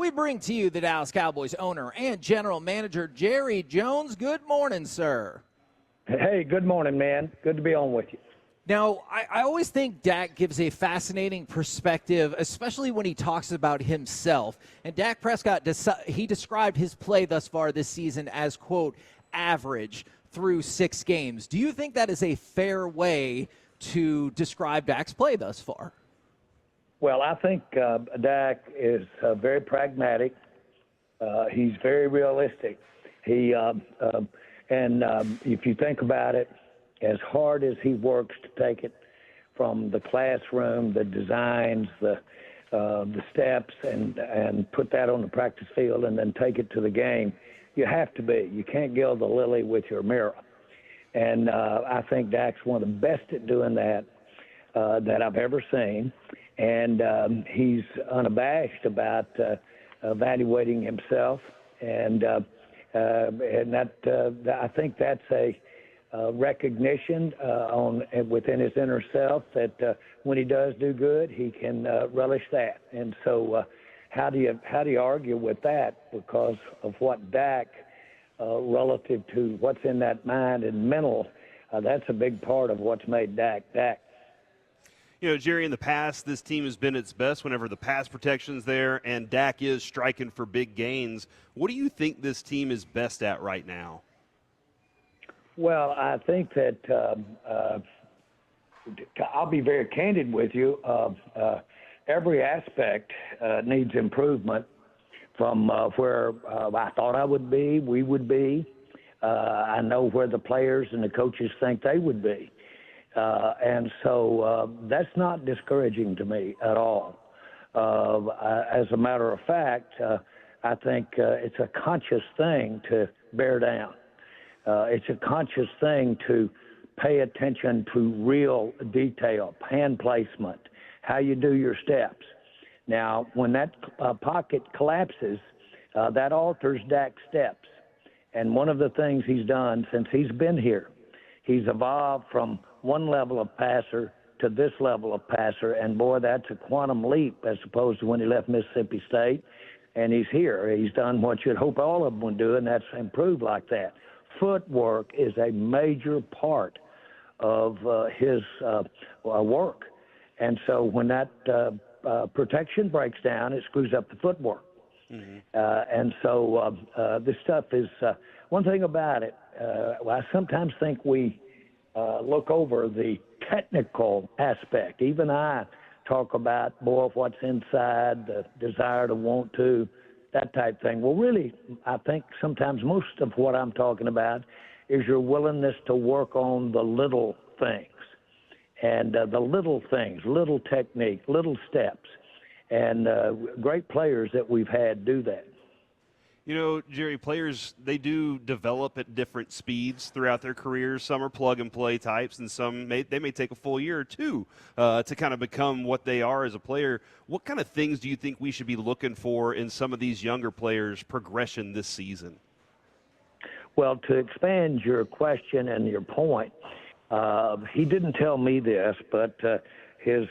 we bring to you the Dallas Cowboys owner and general manager, Jerry Jones. Good morning, sir. Hey, good morning, man. Good to be on with you. Now, I always think Dak gives a fascinating perspective, especially when he talks about himself. And Dak Prescott, he described his play thus far this season as, quote, average through 6 games. Do you think that is a fair way to describe Dak's play thus far? Well, I think Dak is very pragmatic. He's very realistic. And if you think about it, as hard as he works to take it from the classroom, the designs, the steps, and put that on the practice field and then take it to the game, you have to be. You can't gild the lily with your mirror. And I think Dak's one of the best at doing that that I've ever seen. And he's unabashed about evaluating himself. And that I think that's a recognition within his inner self that when he does do good, he can relish that. And so how do you argue with that? Because of what Dak, relative to what's in that mind and mental, that's a big part of what's made Dak Dak. You know, Jerry, in the past, this team has been its best whenever the pass protection's there and Dak is striking for big gains. What do you think this team is best at right now? Well, I think that I'll be very candid with you. Every aspect needs improvement from where I thought I would be, we would be. I know where the players and the coaches think they would be. And so that's not discouraging to me at all. As a matter of fact, I think it's a conscious thing to bear down. It's a conscious thing to pay attention to real detail, hand placement, how you do your steps. Now, when that pocket collapses, that alters Dak's steps. And one of the things he's done since he's been here, he's evolved from one level of passer to this level of passer, and boy, that's a quantum leap as opposed to when he left Mississippi State. And he's here. He's done what you'd hope all of them would do, and that's improve like that. Footwork is a major part of his work. And so when that protection breaks down, it screws up the footwork. Mm-hmm. And so this stuff is one thing about it. I sometimes think we look over the technical aspect. Even I talk about more of what's inside, the desire to want to, that type thing. Well, really, I think sometimes most of what I'm talking about is your willingness to work on the little things. And the little things, little technique, little steps. And great players that we've had do that. You know, Jerry, players, they do develop at different speeds throughout their careers. Some are plug-and-play types, and some may take a full year or two to kind of become what they are as a player. What kind of things do you think we should be looking for in some of these younger players' progression this season? Well, to expand your question and your point, he didn't tell me this, but his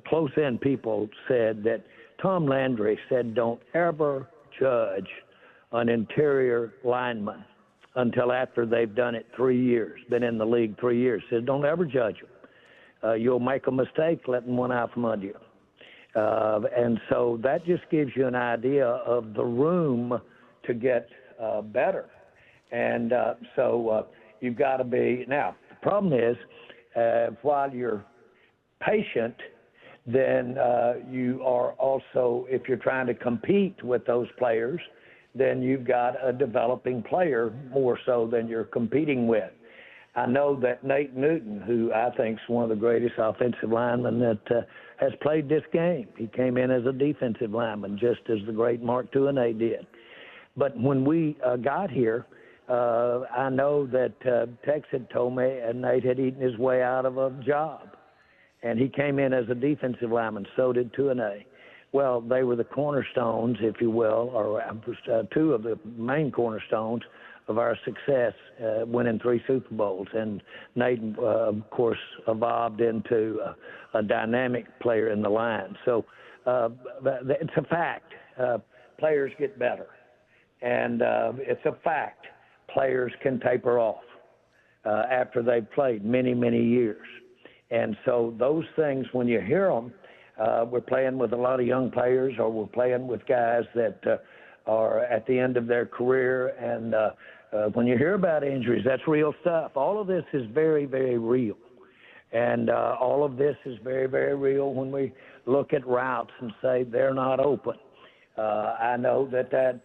close-in people said that Tom Landry said don't ever judge an interior lineman until after they've done it 3 years, been in the league 3 years. Says don't ever judge them. You'll make a mistake letting one out from under you. And so that just gives you an idea of the room to get better. And so you've got to be – now, the problem is while you're patient, then you are also, if you're trying to compete with those players, then you've got a developing player more so than you're competing with. I know that Nate Newton, who I think is one of the greatest offensive linemen that has played this game, he came in as a defensive lineman just as the great Mark Tuinei did. But when we got here, I know that Tex had told me and Nate had eaten his way out of a job. And he came in as a defensive lineman, so did Tuinei. Well, they were the cornerstones, if you will, or two of the main cornerstones of our success, winning 3 Super Bowls. And Nate, of course, evolved into a dynamic player in the line. So it's a fact. players get better. And it's a fact. Players can taper off after they've played many, many years. And so those things, when you hear them, we're playing with a lot of young players, or we're playing with guys that are at the end of their career. And when you hear about injuries, that's real stuff. All of this is very, very real. And all of this is very, very real when we look at routes and say they're not open. I know that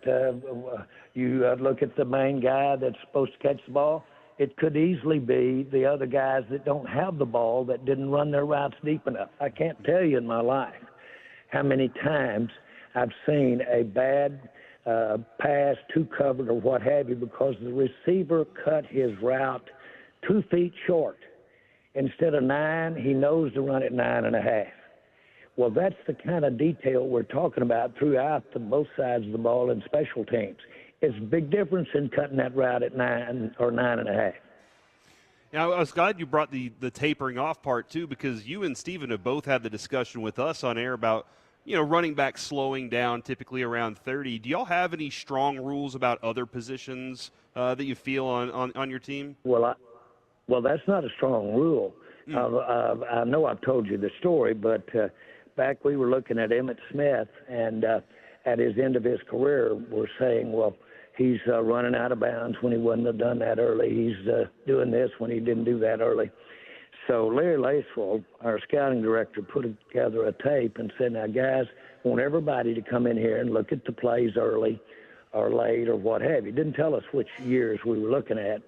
you look at the main guy that's supposed to catch the ball. It could easily be the other guys that don't have the ball that didn't run their routes deep enough. I can't tell you in my life how many times I've seen a bad pass, too covered, or what have you, because the receiver cut his route 2 feet short. Instead of 9, he knows to run it 9.5. Well, that's the kind of detail we're talking about throughout both sides of the ball in special teams. It's a big difference in cutting that route at 9 or 9.5. Yeah, I was glad you brought the tapering off part, too, because you and Steven have both had the discussion with us on air about, running back slowing down typically around 30. Do y'all have any strong rules about other positions that you feel on your team? Well, that's not a strong rule. I know I've told you the story, but back we were looking at Emmitt Smith, and at his end of his career, we're saying, well, he's running out of bounds when he wouldn't have done that early. He's doing this when he didn't do that early. So Larry Lacewell, our scouting director, put together a tape and said, now, guys, I want everybody to come in here and look at the plays early or late or what have you. Didn't tell us which years we were looking at.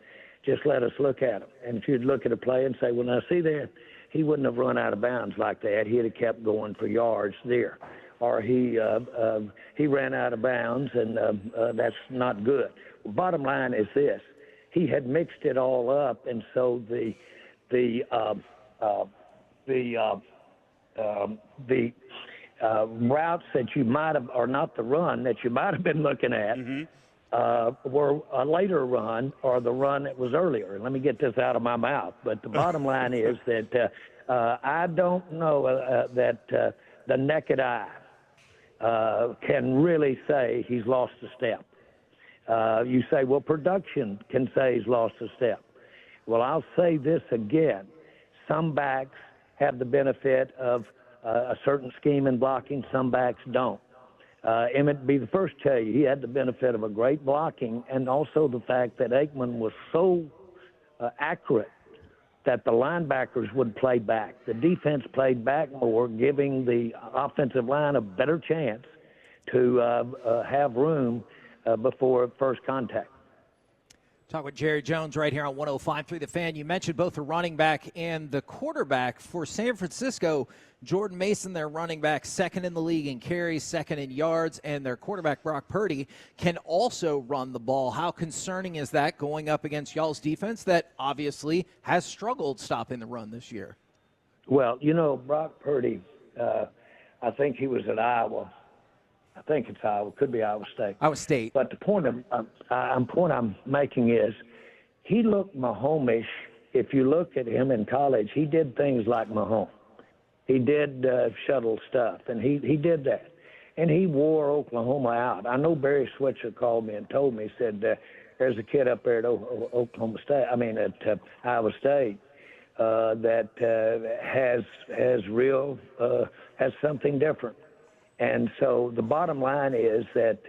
Just let us look at them. And if you'd look at a play and say, well, now, see there, he wouldn't have run out of bounds like that. He'd have kept going for yards there. Or he ran out of bounds, and that's not good. Well, bottom line is this. He had mixed it all up, and so the routes that you might have, or not the run that you might have been looking at, were a later run or the run that was earlier. And let me get this out of my mouth. But the bottom line is that I don't know that the naked eye can really say he's lost a step. You say, well, production can say he's lost a step. Well, I'll say this again. Some backs have the benefit of a certain scheme in blocking. Some backs don't. Emmett be the first to tell you he had the benefit of a great blocking, and also the fact that Aikman was so accurate that the linebackers would play back. The defense played back more, giving the offensive line a better chance to have room before first contact. Talk with Jerry Jones right here on 105.3 The Fan. You mentioned both the running back and the quarterback. For San Francisco, Jordan Mason, their running back, second in the league in carries, second in yards, and their quarterback, Brock Purdy, can also run the ball. How concerning is that going up against y'all's defense that obviously has struggled stopping the run this year? Well, Brock Purdy, I think he was at Iowa. I think it's Iowa. Could be Iowa State. Iowa State. But the point I'm making is he looked Mahomes-ish. If you look at him in college, he did things like Mahomes. He did shuttle stuff, and he did that. And he wore Oklahoma out. I know Barry Switzer called me and told me, said, there's a kid up there at at Iowa State that has something different. And so the bottom line is that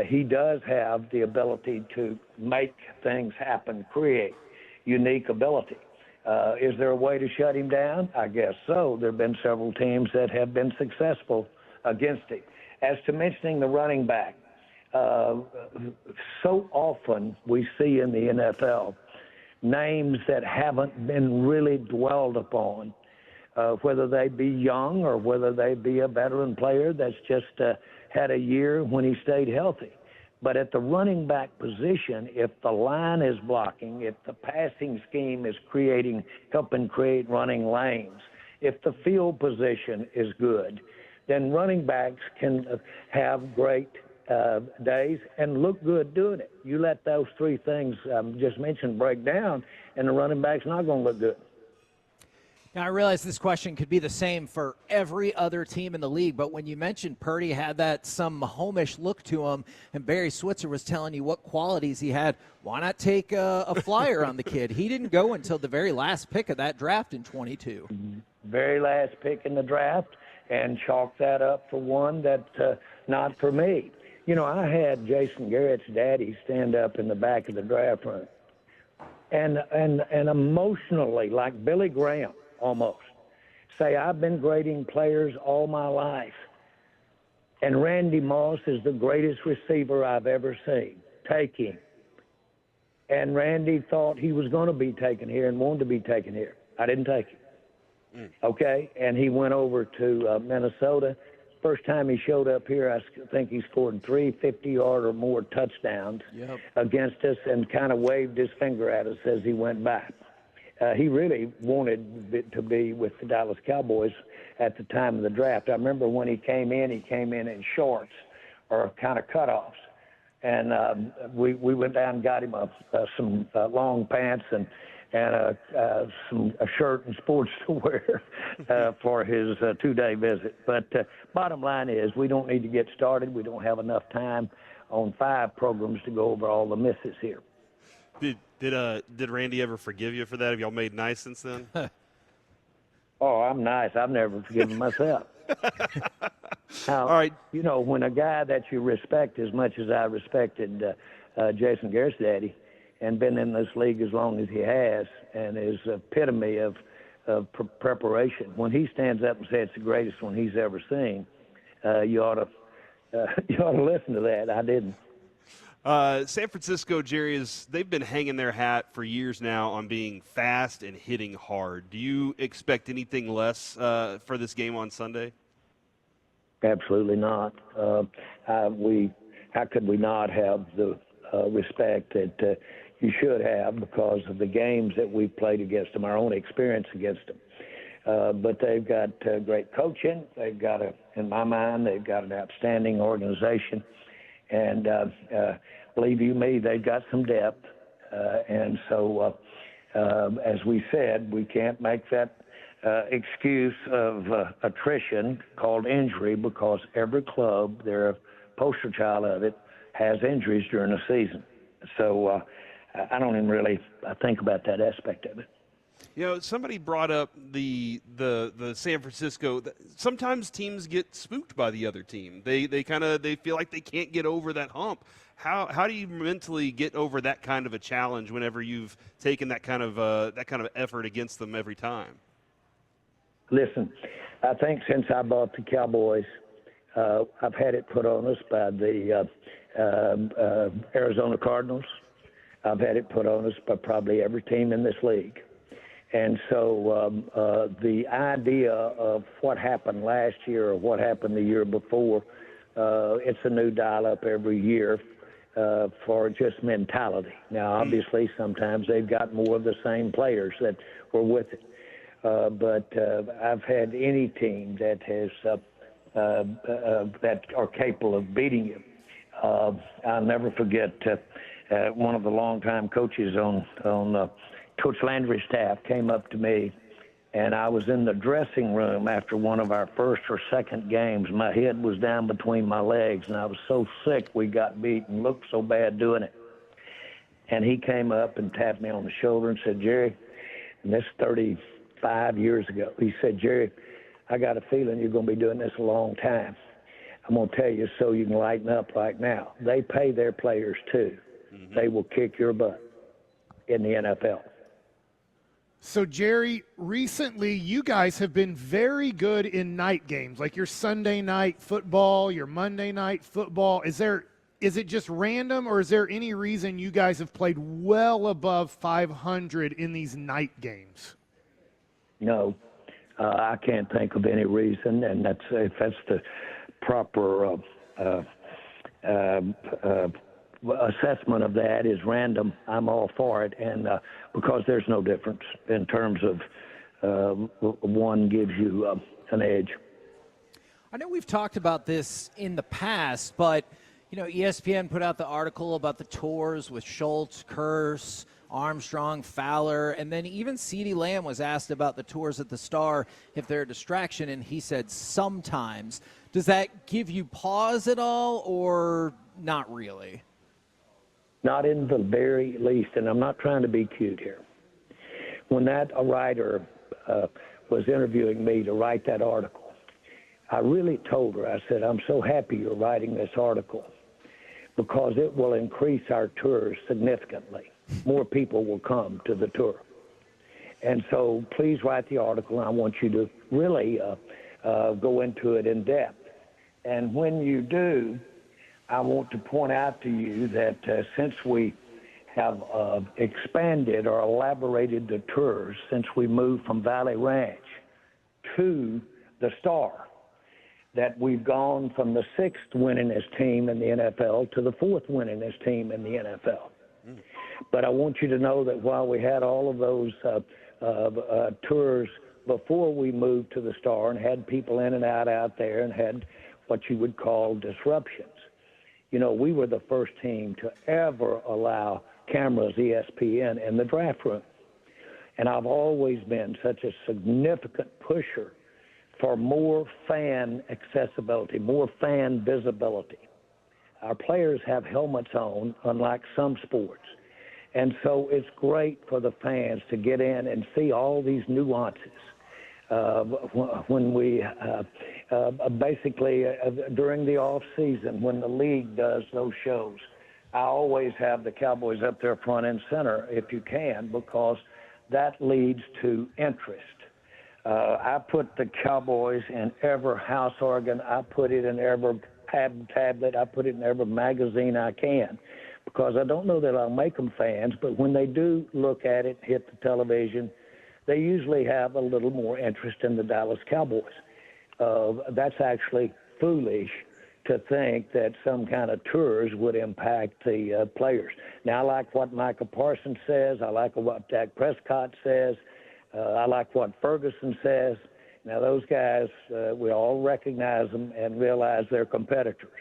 he does have the ability to make things happen, create unique ability. Is there a way to shut him down? I guess so. There have been several teams that have been successful against him. As to mentioning the running back, so often we see in the NFL names that haven't been really dwelled upon, whether they be young or whether they be a veteran player that's just had a year when he stayed healthy. But at the running back position, if the line is blocking, if the passing scheme is helping create running lanes, if the field position is good, then running backs can have great days and look good doing it. You let those three things just mentioned break down, and the running back's not going to look good. Now, I realize this question could be the same for every other team in the league, but when you mentioned Purdy had that some Mahomish look to him, and Barry Switzer was telling you what qualities he had, why not take a flyer on the kid? He didn't go until the very last pick of that draft in 22. Very last pick in the draft, and chalk that up for one that not for me. You know, I had Jason Garrett's daddy stand up in the back of the draft room, and emotionally, like Billy Graham, almost say, I've been grading players all my life, and Randy Moss is the greatest receiver I've ever seen. Take him. And Randy thought he was going to be taken here and wanted to be taken here. I didn't take him. Okay? And he went over to Minnesota. First time he showed up here, I think he scored 3 50-yard or more touchdowns against us, and kind of waved his finger at us as he went by. He really wanted to be with the Dallas Cowboys at the time of the draft. I remember when he came in shorts or kind of cutoffs. And we went down and got him some long pants and a shirt and sports to wear for his 2-day visit. But bottom line is, we don't need to get started. We don't have enough time on 5 programs to go over all the misses here. Did Randy ever forgive you for that? Have y'all made nice since then? Oh, I'm nice. I've never forgiven myself. Now, all right. You know, when a guy that you respect as much as I respected Jason Garrett's daddy, and been in this league as long as he has, and is epitome of preparation, when he stands up and says it's the greatest one he's ever seen, you ought to listen to that. I didn't. San Francisco, Jerry, they've been hanging their hat for years now on being fast and hitting hard. Do you expect anything less for this game on Sunday? Absolutely not. How could we not have the respect that you should have because of the games that we've played against them, our own experience against them? But they've got great coaching. They've got, in my mind, they've got an outstanding organization. And believe you me, they've got some depth. And so, as we said, we can't make that excuse of attrition called injury, because every club, they're a poster child of it, has injuries during the season. So I don't even really think about that aspect of it. You know, somebody brought up the San Francisco. Sometimes teams get spooked by the other team. They feel like they can't get over that hump. How do you mentally get over that kind of a challenge whenever you've taken that kind of effort against them every time? Listen, I think since I bought the Cowboys, I've had it put on us by the Arizona Cardinals. I've had it put on us by probably every team in this league. And so the idea of what happened last year or what happened the year before, it's a new dial-up every year for just mentality. Now, obviously, sometimes they've got more of the same players that were with it. But I've had any team that has that are capable of beating you. I'll never forget one of the longtime coaches on Coach Landry's staff came up to me, and I was in the dressing room after one of our first or second games. My head was down between my legs, and I was so sick we got beat and looked so bad doing it. And he came up and tapped me on the shoulder and said, Jerry, and this 35 years ago, he said, Jerry, I got a feeling you're going to be doing this a long time. I'm going to tell you so you can lighten up right now. They pay their players too. Mm-hmm. They will kick your butt in the NFL. So, Jerry, recently you guys have been very good in night games, like your Sunday night football, your Monday night football. Is it just random, or is there any reason you guys have played well above 500 in these night games? No, I can't think of any reason, and if that's the proper assessment of that is random, I'm all for it, and because there's no difference in terms of one gives you an edge. I know we've talked about this in the past, but you know, ESPN put out the article about the tours with Schultz, Kurse, Armstrong, Fowler, and then even CeeDee Lamb was asked about the tours at the Star, if they're a distraction, and he said sometimes. Does that give you pause at all, or not really? Not in the very least, and I'm not trying to be cute here. When that writer was interviewing me to write that article, I really told her, I said, I'm so happy you're writing this article because it will increase our tours significantly. More people will come to the tour. And so please write the article, and I want you to really go into it in depth. And when you do, I want to point out to you that since we have expanded or elaborated the tours, since we moved from Valley Ranch to the Star, that we've gone from the 6th winningest team in the NFL to the 4th winningest team in the NFL. But I want you to know that while we had all of those tours before we moved to the Star and had people in and out there and had what you would call disruptions, you know, we were the first team to ever allow cameras, ESPN, in the draft room. And I've always been such a significant pusher for more fan accessibility, more fan visibility. Our players have helmets on, unlike some sports. And so it's great for the fans to get in and see all these nuances. When we basically during the off season, when the league does those shows, I always have the Cowboys up there front and center if you can, because that leads to interest. I put the Cowboys in every house organ. I put it in every tablet. I put it in every magazine I can, because I don't know that I'll make them fans, but when they do look at it, hit the television, they usually have a little more interest in the Dallas Cowboys. That's actually foolish to think that some kind of tours would impact the players. Now, I like what Micah Parsons says. I like what Dak Prescott says. I like what Ferguson says. Now, those guys, we all recognize them and realize they're competitors.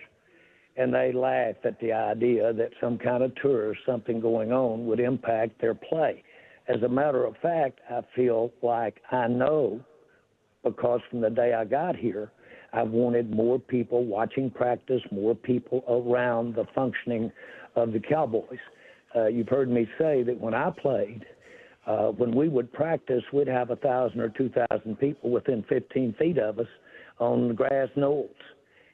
And they laugh at the idea that some kind of tour, something going on, would impact their play. As a matter of fact, I feel like I know, because from the day I got here, I've wanted more people watching practice, more people around the functioning of the Cowboys. You've heard me say that when I played, when we would practice, we'd have 1,000 or 2,000 people within 15 feet of us on the grass knolls.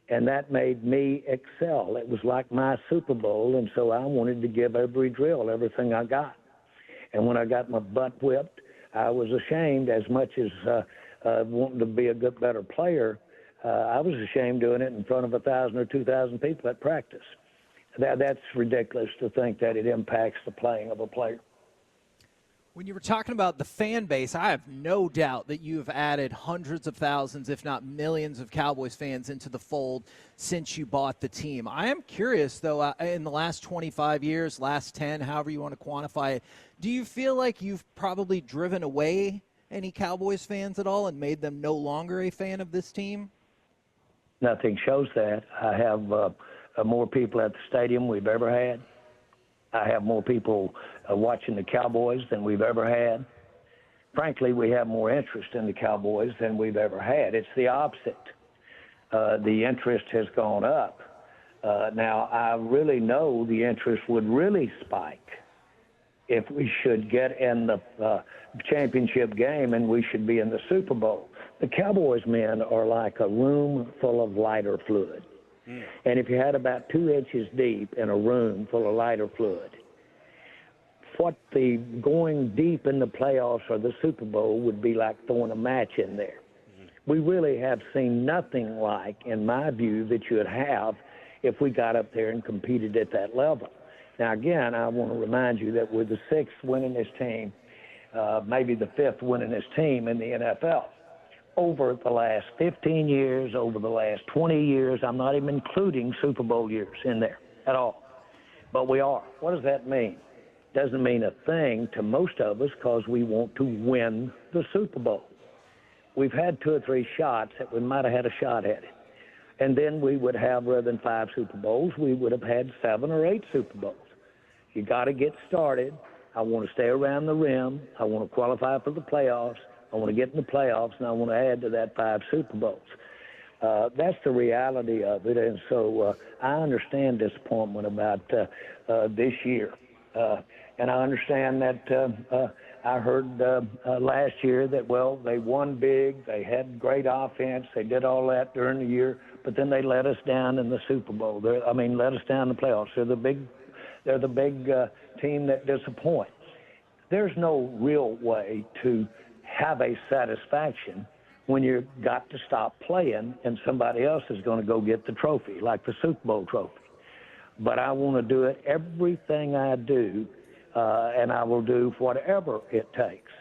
And that made me excel. It was like my Super Bowl, and so I wanted to give every drill, everything I got. And when I got my butt whipped, I was ashamed, as much as wanting to be a good, better player. I was ashamed doing it in front of 1,000 or 2,000 people at practice. That's ridiculous to think that it impacts the playing of a player. When you were talking about the fan base, I have no doubt that you have added hundreds of thousands, if not millions, of Cowboys fans into the fold since you bought the team. I am curious, though, in the last 25 years, last 10, however you want to quantify it, do you feel like you've probably driven away any Cowboys fans at all and made them no longer a fan of this team? Nothing shows that. I have more people at the stadium we've ever had. I have more people watching the Cowboys than we've ever had. Frankly, we have more interest in the Cowboys than we've ever had. It's the opposite. The interest has gone up. Now, I really know the interest would really spike if we should get in the championship game and we should be in the Super Bowl. The Cowboys men are like a room full of lighter fluid. And if you had about 2 inches deep in a room full of lighter fluid, what the going deep in the playoffs or the Super Bowl would be like throwing a match in there. We really have seen nothing like, in my view, that you would have if we got up there and competed at that level. Now, again, I want to remind you that we're the 6th winningest team, maybe the 5th winningest team in the NFL. Over the last 15 years, over the last 20 years, I'm not even including Super Bowl years in there at all. But we are. What does that mean? Doesn't mean a thing to most of us, because we want to win the Super Bowl. We've had 2 or 3 shots that we might have had a shot at it. And then we would have, rather than 5 Super Bowls, we would have had 7 or 8 Super Bowls. You got to get started. I want to stay around the rim. I want to qualify for the playoffs. I want to get in the playoffs, and I want to add to that 5 Super Bowls. That's the reality of it, and so I understand disappointment about this year. And I understand that I heard last year that, well, they won big, they had great offense, they did all that during the year, but then they let us down in the Super Bowl. Let us down in the playoffs. They're the big team that disappoints. There's no real way to have a satisfaction when you've got to stop playing and somebody else is going to go get the trophy, like the Super Bowl trophy. But I want to do it, everything I do, and I will do whatever it takes,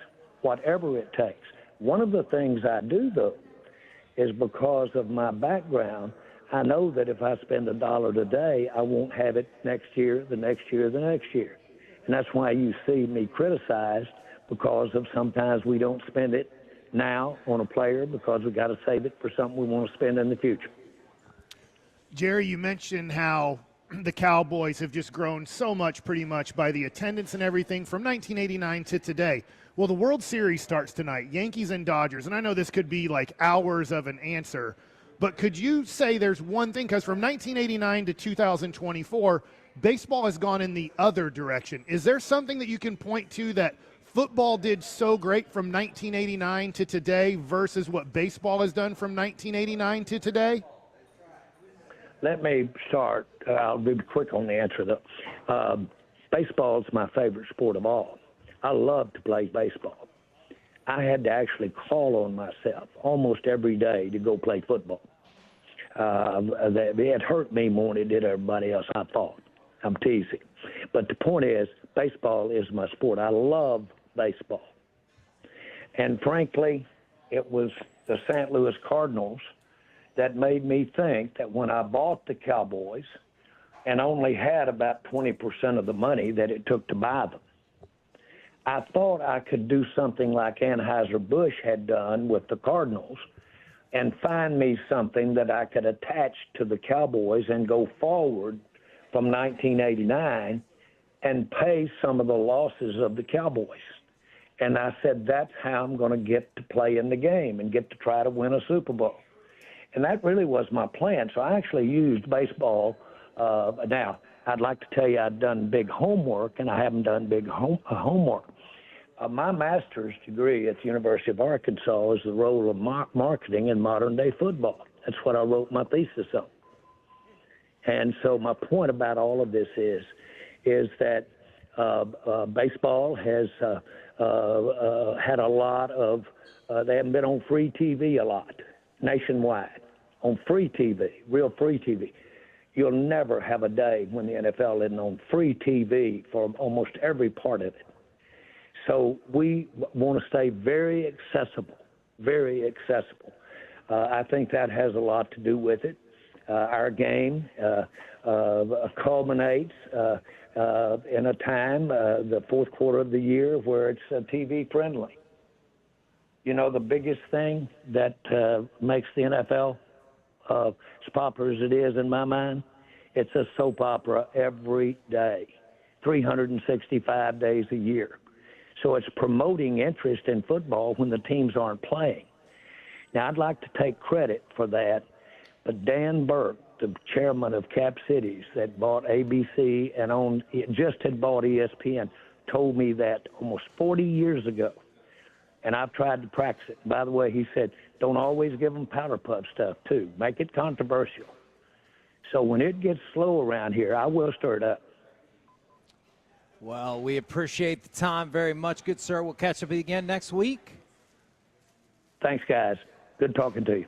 whatever it takes. One of the things I do, though, is because of my background, I know that if I spend $1 today, I won't have it next year, the next year, the next year. And that's why you see me criticized, because of sometimes we don't spend it now on a player because we got to save it for something we want to spend in the future. Jerry, you mentioned how the Cowboys have just grown so much, pretty much, by the attendance and everything from 1989 to today. Well, the World Series starts tonight, Yankees and Dodgers, and I know this could be like hours of an answer, but could you say there's one thing, because from 1989 to 2024, baseball has gone in the other direction. Is there something that you can point to that football did so great from 1989 to today versus what baseball has done from 1989 to today? Let me start. I'll be quick on the answer, though. Baseball is my favorite sport of all. I love to play baseball. I had to actually call on myself almost every day to go play football. It hurt me more than it did everybody else, I thought. I'm teasing. But the point is, baseball is my sport. I love baseball. And frankly, it was the St. Louis Cardinals that made me think that when I bought the Cowboys and only had about 20% of the money that it took to buy them, I thought I could do something like Anheuser-Busch had done with the Cardinals and find me something that I could attach to the Cowboys and go forward from 1989 and pay some of the losses of the Cowboys. And I said, that's how I'm going to get to play in the game and get to try to win a Super Bowl. And that really was my plan. So I actually used baseball. Now, I'd like to tell you I'd done big homework, and I haven't done big homework. My master's degree at the University of Arkansas is the role of marketing in modern-day football. That's what I wrote my thesis on. And so my point about all of this is that baseball has had a lot of they haven't been on free TV a lot nationwide, on free TV, real free TV. You'll never have a day when the NFL isn't on free TV for almost every part of it. So we want to stay very accessible, very accessible. I think that has a lot to do with it. Our game culminates in a time, the fourth quarter of the year, where it's TV friendly. You know, the biggest thing that makes the NFL as popular as it is in my mind, it's a soap opera every day, 365 days a year. So it's promoting interest in football when the teams aren't playing. Now, I'd like to take credit for that, but Dan Burke, the chairman of Cap Cities that bought ABC and just had bought ESPN, told me that almost 40 years ago. And I've tried to practice it. By the way, he said, don't always give them powder puff stuff, too. Make it controversial. So when it gets slow around here, I will stir it up. Well, we appreciate the time very much, good sir. We'll catch up again next week. Thanks, guys. Good talking to you.